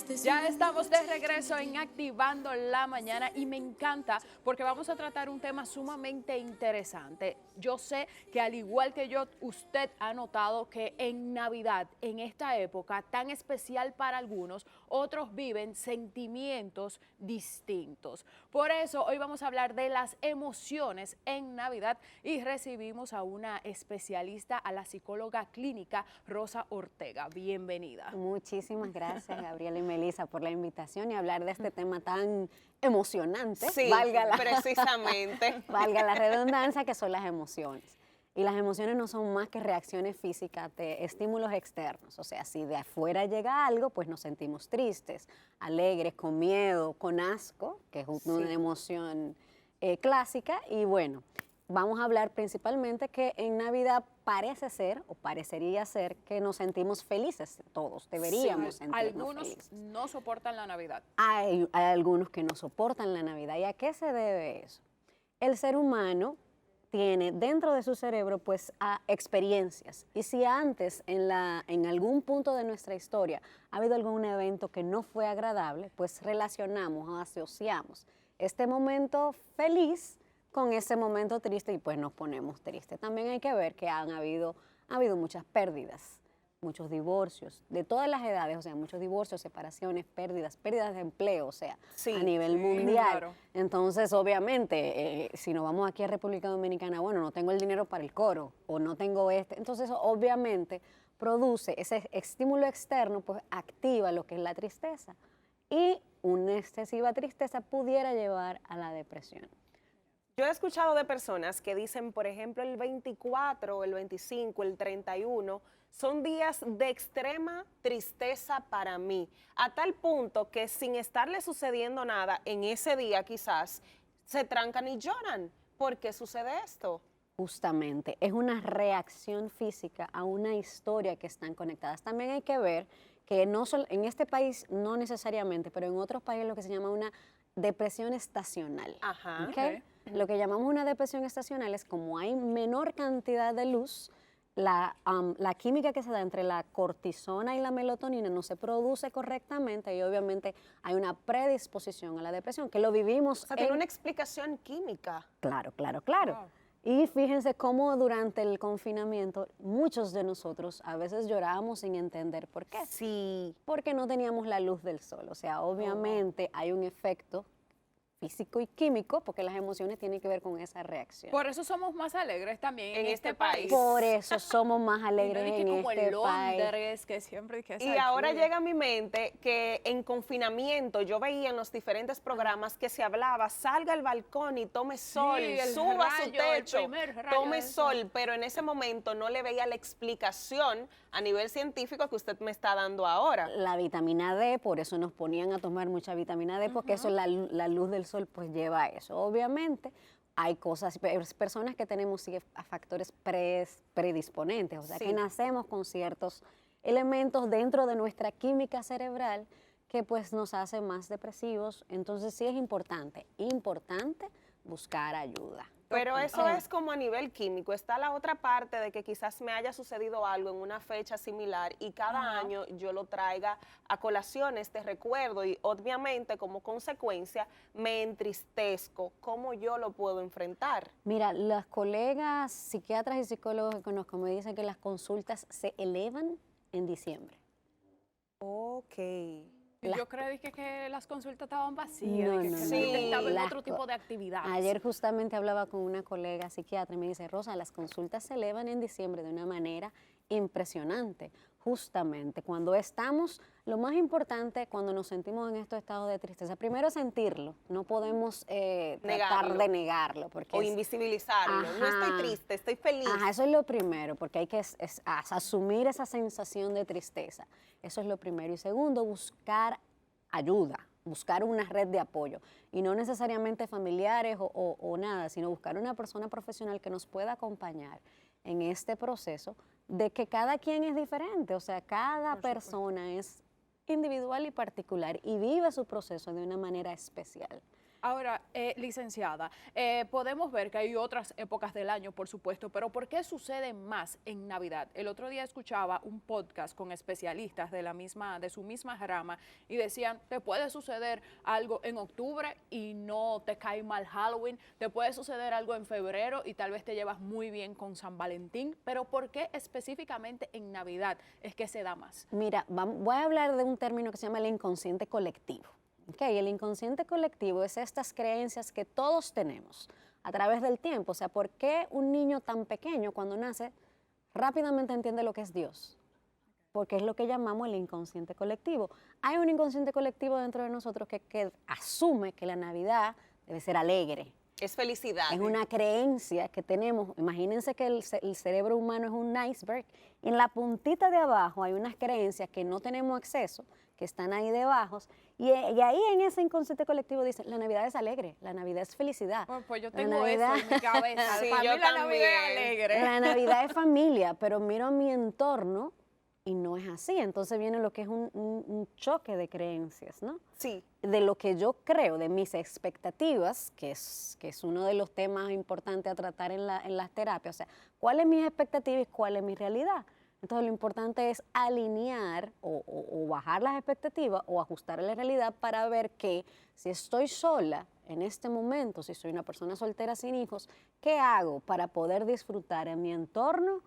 Ya estamos de regreso en Activando la Mañana y me encanta porque vamos a tratar un tema sumamente interesante. Yo sé que al igual que yo, usted ha notado que en Navidad, en esta época tan especial para algunos, otros viven sentimientos distintos. Por eso hoy vamos a hablar de las emociones en Navidad y recibimos a una especialista, a la psicóloga clínica Rosa Ortega. Bienvenida. Muchísimas gracias, Gabriela y Melissa, por la invitación y hablar de este tema tan emocionante. Sí, precisamente. Valga la redundancia, que son las emociones. Y las emociones no son más que reacciones físicas de estímulos externos. O sea, si de afuera llega algo, pues nos sentimos tristes, alegres, con miedo, con asco, que es una emoción clásica. Y bueno, vamos a hablar principalmente que en Navidad parece ser o parecería ser que nos sentimos felices todos, deberíamos sentirnos algunos felices. no soportan la Navidad. Hay algunos que no soportan la Navidad. ¿Y a qué se debe eso? El ser humano tiene dentro de su cerebro pues experiencias, y si antes en algún punto de nuestra historia ha habido algún evento que no fue agradable, pues relacionamos o asociamos este momento feliz con ese momento triste y pues nos ponemos tristes. También hay que ver que ha habido muchas pérdidas, muchos divorcios, de todas las edades, o sea, muchos divorcios, separaciones, pérdidas de empleo, o sea, a nivel mundial. Claro. Entonces, obviamente, si nos vamos aquí a República Dominicana, bueno, no tengo el dinero para el coro, o no tengo entonces obviamente produce ese estímulo externo, pues activa lo que es la tristeza. Y una excesiva tristeza pudiera llevar a la depresión. Yo he escuchado de personas que dicen, por ejemplo, el 24, el 25, el 31, son días de extrema tristeza para mí, a tal punto que sin estarle sucediendo nada en ese día quizás, se trancan y lloran. ¿Por qué sucede esto? Justamente, es una reacción física a una historia que están conectadas. También hay que ver que en este país no necesariamente, pero en otros países lo que se llama una depresión estacional. Ajá. ¿Okay? Lo que llamamos una depresión estacional es como hay menor cantidad de luz, la química que se da entre la cortisona y la melatonina no se produce correctamente y obviamente hay una predisposición a la depresión, que lo vivimos. O sea, tiene una explicación química. Claro. Wow. Y fíjense cómo durante el confinamiento muchos de nosotros a veces llorábamos sin entender por qué. Sí. Porque no teníamos la luz del sol. O sea, obviamente hay un efecto físico y químico, porque las emociones tienen que ver con esa reacción. Por eso somos más alegres también en este país. Por eso somos más alegres en como este en país. Londres, que siempre que Y ahora llega a mi mente que en confinamiento yo veía en los diferentes programas que se hablaba, salga al balcón y tome sol, suba a su techo, tome sol, pero en ese momento no le veía la explicación a nivel científico que usted me está dando ahora. La vitamina D, por eso nos ponían a tomar mucha vitamina D, porque eso la luz del sol pues lleva a eso. Obviamente hay personas que tenemos factores predisponentes, o sea que nacemos con ciertos elementos dentro de nuestra química cerebral que pues nos hacen más depresivos. Entonces sí es importante buscar ayuda. Pero eso es como a nivel químico. Está la otra parte de que quizás me haya sucedido algo en una fecha similar y cada año yo lo traiga a colación este recuerdo y obviamente como consecuencia me entristezco. ¿Cómo yo lo puedo enfrentar? Mira, las colegas psiquiatras y psicólogos que conozco me dicen que las consultas se elevan en diciembre. Ok. Yo creí que las consultas estaban vacías, No, que no, la no. gente estaba en Las otro tipo de actividades. Ayer justamente hablaba con una colega psiquiatra y me dice, Rosa, las consultas se elevan en diciembre de una manera impresionante. Justamente cuando estamos, lo más importante cuando nos sentimos en estos estados de tristeza, primero sentirlo, no podemos tratar de negarlo. Porque o invisibilizarlo. No estoy triste, estoy feliz. Eso es lo primero, porque hay que asumir esa sensación de tristeza. Eso es lo primero. Y segundo, buscar ayuda, buscar una red de apoyo. Y no necesariamente familiares o nada, sino buscar una persona profesional que nos pueda acompañar en este proceso de que cada quien es diferente. O sea, cada persona es individual y particular y vive su proceso de una manera especial. Ahora, licenciada, podemos ver que hay otras épocas del año, por supuesto, pero ¿por qué sucede más en Navidad? El otro día escuchaba un podcast con especialistas de su misma rama y decían, te puede suceder algo en octubre y no te cae mal Halloween, te puede suceder algo en febrero y tal vez te llevas muy bien con San Valentín, pero ¿por qué específicamente en Navidad es que se da más? Mira, voy a hablar de un término que se llama el inconsciente colectivo. Okay, el inconsciente colectivo es estas creencias que todos tenemos a través del tiempo. O sea, ¿por qué un niño tan pequeño cuando nace rápidamente entiende lo que es Dios? Porque es lo que llamamos el inconsciente colectivo. Hay un inconsciente colectivo dentro de nosotros que asume que la Navidad debe ser alegre. Es felicidad. Es una creencia que tenemos. Imagínense que el cerebro humano es un iceberg. En la puntita de abajo hay unas creencias que no tenemos acceso, que están ahí debajo. Y ahí en ese inconsciente colectivo dicen, la Navidad es alegre, la Navidad es felicidad. Oh, pues yo La tengo Navidad- eso en mi cabeza. Sí, Para mí yo la Navidad es también. alegre. La Navidad es familia, pero miro a mi entorno y no es así. Entonces viene lo que es un choque de creencias, ¿no? Sí. De lo que yo creo, de mis expectativas, que es uno de los temas importantes a tratar en las terapias. O sea, ¿cuál es mi expectativa y cuál es mi realidad? Entonces lo importante es alinear o bajar las expectativas o ajustar a la realidad para ver que si estoy sola en este momento, si soy una persona soltera sin hijos, ¿qué hago para poder disfrutar en mi entorno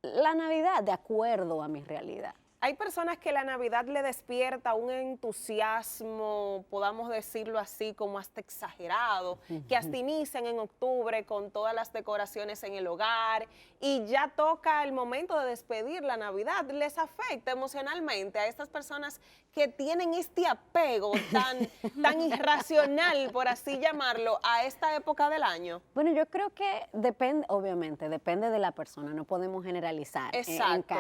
la Navidad de acuerdo a mi realidad? Hay personas que la Navidad le despierta un entusiasmo, podamos decirlo así, como hasta exagerado, que hasta inician en octubre con todas las decoraciones en el hogar y ya toca el momento de despedir la Navidad. ¿Les afecta emocionalmente a estas personas que tienen este apego tan irracional, por así llamarlo, a esta época del año? Bueno, yo creo que depende, obviamente, depende de la persona, no podemos generalizar. Exacto.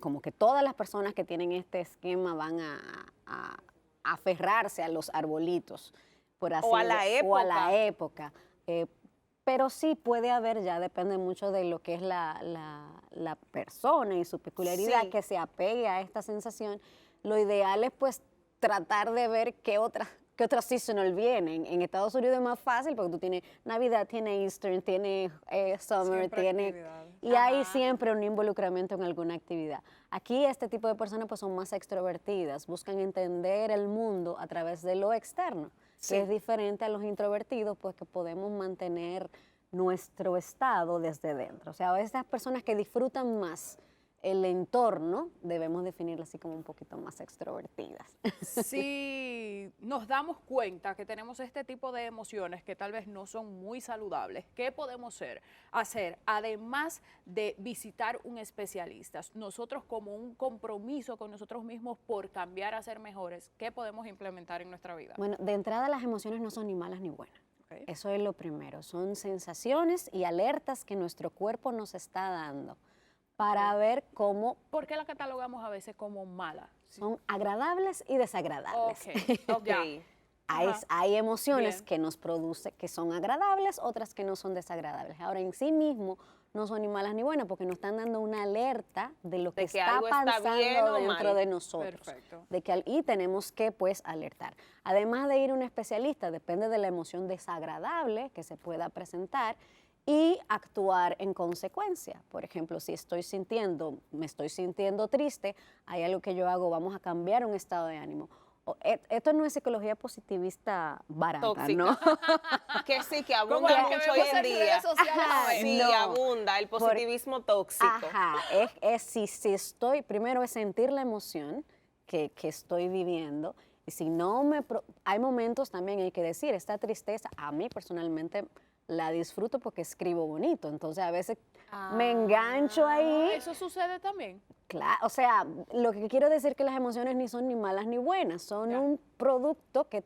Como que todas las personas que tienen este esquema van a aferrarse a los arbolitos, por así O a la decirlo, o a la época. época. Pero sí puede haber, ya depende mucho de lo que es la persona y su peculiaridad, Sí. que se apegue a esta sensación. Lo ideal es pues tratar de ver qué otras seasonal vienen. En Estados Unidos es más fácil porque tú tienes Navidad, tienes Easter, tienes Summer, Siempre tienes... actividades. Y hay Ajá. siempre un involucramiento en alguna actividad. Aquí este tipo de personas pues son más extrovertidas, buscan entender el mundo a través de lo externo, Sí. que es diferente a los introvertidos, pues que podemos mantener nuestro estado desde dentro. O sea, esas personas que disfrutan más el entorno, debemos definirlas así como un poquito más extrovertidas. Si nos damos cuenta que tenemos este tipo de emociones que tal vez no son muy saludables, ¿qué podemos hacer? Además de visitar un especialista, nosotros como un compromiso con nosotros mismos por cambiar a ser mejores, ¿qué podemos implementar en nuestra vida? Bueno, de entrada las emociones no son ni malas ni buenas. Ok. Eso es lo primero. Son sensaciones y alertas que nuestro cuerpo nos está dando para ver cómo ¿Por qué la catalogamos a veces como mala? son agradables y desagradables. Ok, ya. Hay, Ajá. hay emociones Bien. que nos produce, que son agradables, otras que no son desagradables. Ahora, en sí mismo no son ni malas ni buenas porque nos están dando una alerta de lo que, De que está algo está pasando bien o dentro mal. de nosotros. Perfecto. Y tenemos que, pues, alertar. Además de ir a un especialista, depende de la emoción desagradable que se pueda presentar y actuar en consecuencia. Por ejemplo, si me estoy sintiendo triste, hay algo que yo hago, vamos a cambiar un estado de ánimo. Esto no es psicología positivista barata, Tóxica. ¿no? Que sí, que Como abunda la que mucho hoy vemos en en día. redes sociales a veces. Sí, No. abunda el positivismo tóxico. Ajá, si estoy, primero es sentir la emoción que estoy viviendo, y si no hay momentos también, hay que decir, esta tristeza, a mí personalmente la disfruto porque escribo bonito, entonces a veces me engancho ahí. ¿Eso sucede también? Claro, o sea, lo que quiero decir que las emociones ni son ni malas ni buenas, son Ya. un producto que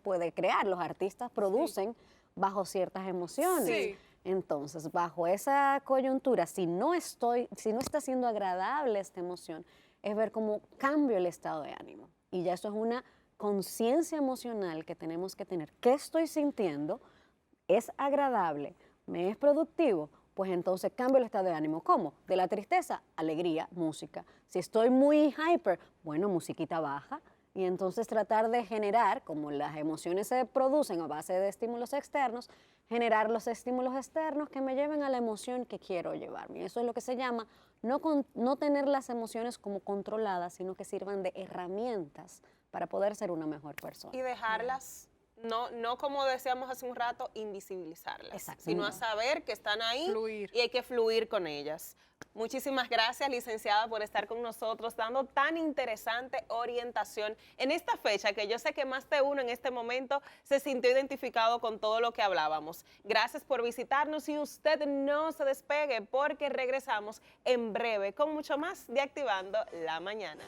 puede crear. Los artistas producen bajo ciertas emociones. Sí. Entonces, bajo esa coyuntura, si no está siendo agradable esta emoción, es ver cómo cambio el estado de ánimo. Y ya eso es una conciencia emocional que tenemos que tener. ¿Qué estoy sintiendo? ¿Es agradable? ¿Me es productivo? Pues entonces cambio el estado de ánimo. ¿Cómo? De la tristeza, alegría, música. Si estoy muy hyper, bueno, musiquita baja, Y entonces tratar de generar, como las emociones se producen a base de estímulos externos, generar los estímulos externos que me lleven a la emoción que quiero llevarme. Eso es lo que se llama no tener las emociones como controladas, sino que sirvan de herramientas para poder ser una mejor persona. Y dejarlas, no como decíamos hace un rato, invisibilizarlas, Exacto. sino a saber que están ahí Fluir. y hay que fluir con ellas. Muchísimas gracias, licenciada, por estar con nosotros, dando tan interesante orientación en esta fecha, que yo sé que más de uno en este momento se sintió identificado con todo lo que hablábamos. Gracias por visitarnos y usted no se despegue porque regresamos en breve con mucho más de Activando la Mañana.